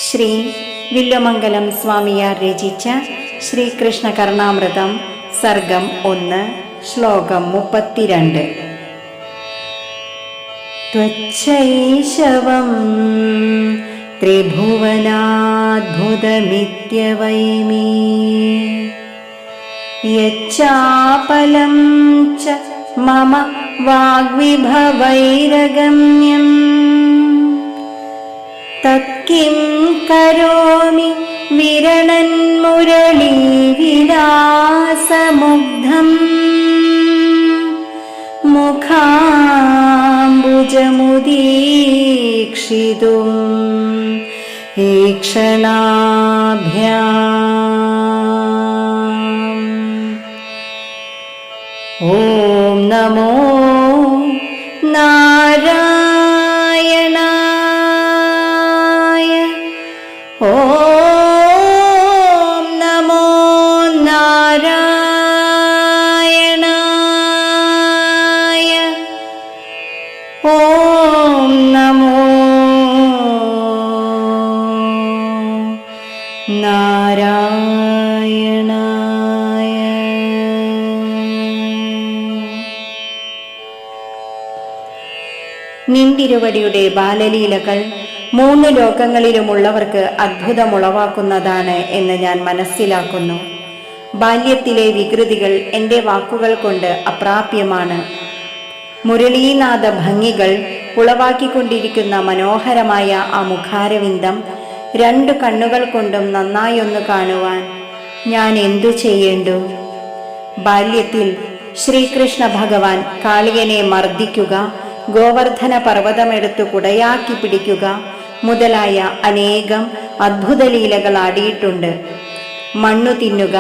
ശ്രീ വില്വമംഗലം സ്വാമിയാർ രചിച്ച ശ്രീകൃഷ്ണ കർണാമൃതം സർഗം 1 ശ്ലോകം 32. ത്വച്ഛൈശവം ത്രിഭുവനാദ്ഭുതമിത്യവൈമി യച്ചാപലം ച മമ വാഗ്വിഭവൈരഗമ്യം തത്കിം കരോമി വിരണന്മുരളീവിലാസമുഗ്ധം മുഖാംബുജമുദീക്ഷിതും ഈക്ഷണാഭ്യാം. ഓം നമോ നാരായണായ. ഓം നമോ നാരായണായ. ഓം നമോ നാരായണായ. നിന്തിരുവടിയുടെ ബാലലീലകൾ 3 ലോകങ്ങളിലുമുള്ളവർക്ക് അത്ഭുതമുളവാക്കുന്നതാണ് എന്ന് ഞാൻ മനസ്സിലാക്കുന്നു. ബാല്യത്തിലെ വികൃതികൾ എൻ്റെ വാക്കുകൾ കൊണ്ട് അപ്രാപ്യമാണ്. മുരളീനാഥ ഭംഗികൾ ഉളവാക്കിക്കൊണ്ടിരിക്കുന്ന മനോഹരമായ ആ മുഖാരവിന്ദം 2 കണ്ണുകൾ കൊണ്ടും നന്നായൊന്നു കാണുവാൻ ഞാൻ എന്തു ചെയ്യേണ്ടു? ബാല്യത്തിൽ ശ്രീകൃഷ്ണ ഭഗവാൻ കാളിയനെ മർദ്ദിക്കുക, ഗോവർദ്ധന പർവ്വതമെടുത്തു കുടയാക്കി പിടിക്കുക മുതലായ അനേകം അദ്ഭുത ലീലകൾ ആടിയിട്ടുണ്ട്. മണ്ണു തിന്നുക,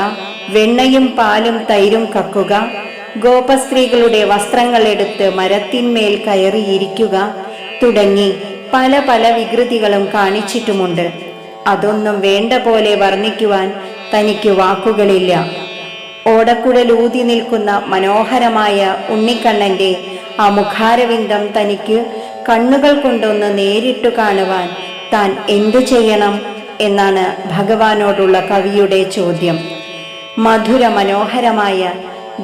വെണ്ണയും പാലും തൈരും കക്കുക, ഗോപസ്ത്രീകളുടെ വസ്ത്രങ്ങൾ എടുത്ത് മരത്തിന്മേൽ കയറിയിരിക്കുക തുടങ്ങി പല പല വികൃതികളും കാണിച്ചിട്ടുമുണ്ട്. അതൊന്നും വേണ്ട പോലെ വർണ്ണിക്കുവാൻ തനിക്ക് വാക്കുകളില്ല. ഓടക്കുഴലൂതി നിൽക്കുന്ന മനോഹരമായ ഉണ്ണിക്കണ്ണന്റെ ആ മുഖാരവിന്ദം തനിക്ക് കണ്ണുകൾ കൊണ്ടൊന്ന് നേരിട്ടു കാണുവാൻ താൻ എന്തു ചെയ്യണം എന്നാണ് ഭഗവാനോടുള്ള കവിയുടെ ചോദ്യം. മധുര മനോഹരമായ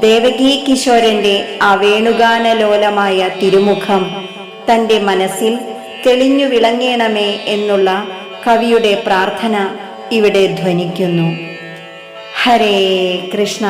ദേവകീ കിശോരന്റെ ആ വേണുഗാനലോലമായ തിരുമുഖം തൻ്റെ മനസ്സിൽ തെളിഞ്ഞു വിളങ്ങണമേ എന്നുള്ള കവിയുടെ പ്രാർത്ഥന ഇവിടെ ധ്വനിക്കുന്നു. ഹരേ കൃഷ്ണ.